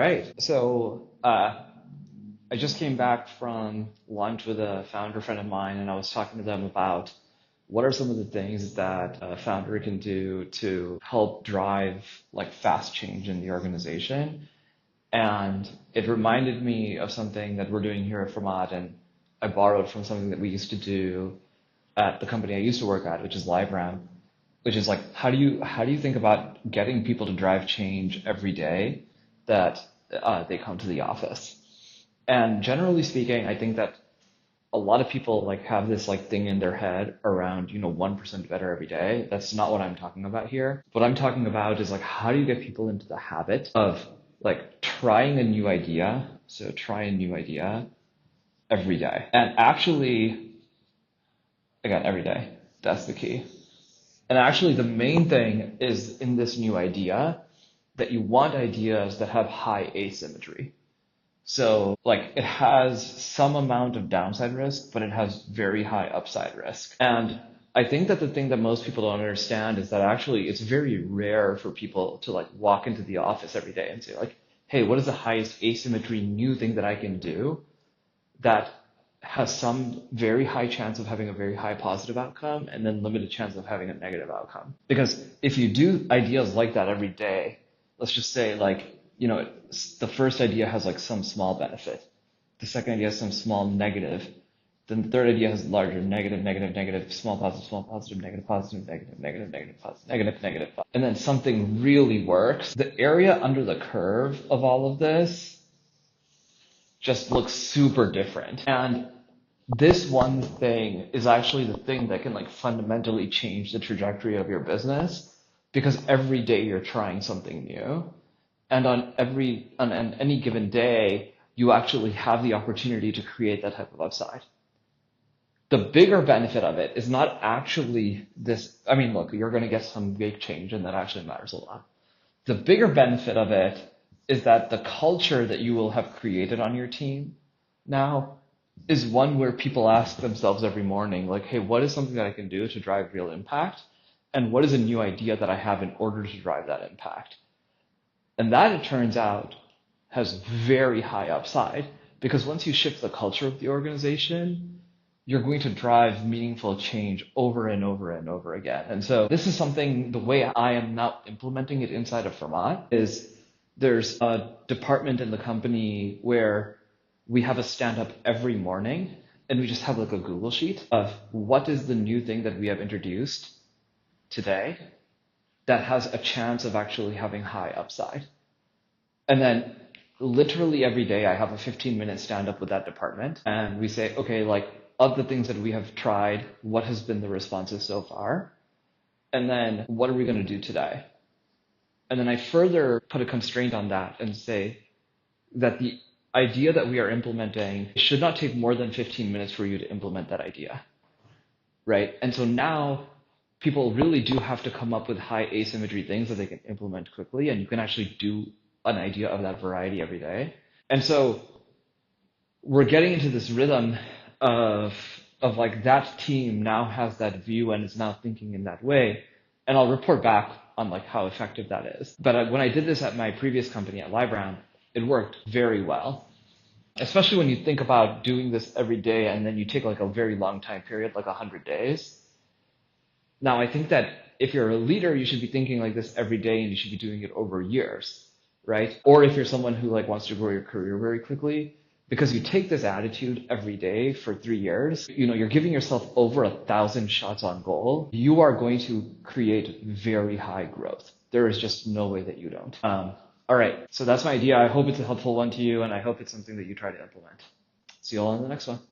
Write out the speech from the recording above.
right. I just came back from lunch with a founder friend of mine, and I was talking to them about what are some of the things that a founder can do to help drive like fast change in the organization. And it reminded me of something that we're doing here at Format, and I borrowed from something that we used to do at the company I used to work at, which is LiveRamp, which is like how do you think about getting people to drive change every day that they come to the office? And generally speaking, I think that a lot of people like have this like thing in their head around, 1% better every day. That's not what I'm talking about here. What I'm talking about is like how do you get people into the habit of like trying a new idea? So try a new idea every day. And actually, again, every day, that's the key. And actually, the main thing is in this new idea that you want ideas that have high asymmetry. So, like, it has some amount of downside risk, but it has very high upside risk. And I think that the thing that most people don't understand is that actually it's very rare for people to like walk into the office every day and say like, hey, what is the highest asymmetry new thing that I can do that has some very high chance of having a very high positive outcome and then limited chance of having a negative outcome. Because if you do ideas like that every day, let's just say like, the first idea has like some small benefit. The second idea has some small negative. Then the third idea has larger negative, negative, negative, small positive, negative, positive, negative, negative, negative, positive, negative, negative. And then something really works. The area under the curve of all of this just looks super different. And this one thing is actually the thing that can like fundamentally change the trajectory of your business because every day you're trying something new. And on any given day, you actually have the opportunity to create that type of upside. The bigger benefit of it is not actually this. I mean, look, you're going to get some big change and that actually matters a lot. The bigger benefit of it is that the culture that you will have created on your team now is one where people ask themselves every morning, like, hey, what is something that I can do to drive real impact? And what is a new idea that I have in order to drive that impact? And that, it turns out, has very high upside because once you shift the culture of the organization, you're going to drive meaningful change over and over and over again. And so this is something, the way I am now implementing it inside of Vermont is there's a department in the company where we have a stand-up every morning and we just have like a Google sheet of what is the new thing that we have introduced today that has a chance of actually having high upside. And then literally every day I have a 15-minute stand-up with that department and we say, okay, like of the things that we have tried, what has been the responses so far? And then what are we going to do today? And then I further put a constraint on that and say that the idea that we are implementing should not take more than 15 minutes for you to implement that idea, right? And so now people really do have to come up with high asymmetry things that they can implement quickly, and you can actually do an idea of that variety every day. And so we're getting into this rhythm of like that team now has that view and is now thinking in that way. And I'll report back on like how effective that is. But when I did this at my previous company at LiveRamp, it worked very well, especially when you think about doing this every day and then you take like a very long time period, like 100 days. Now, I think that if you're a leader, you should be thinking like this every day and you should be doing it over years, right? Or if you're someone who like wants to grow your career very quickly, because you take this attitude every day for 3 years, you're giving yourself over 1,000 shots on goal. You are going to create very high growth. There is just no way that you don't. All right, so that's my idea. I hope it's a helpful one to you, and I hope it's something that you try to implement. See you all on the next one.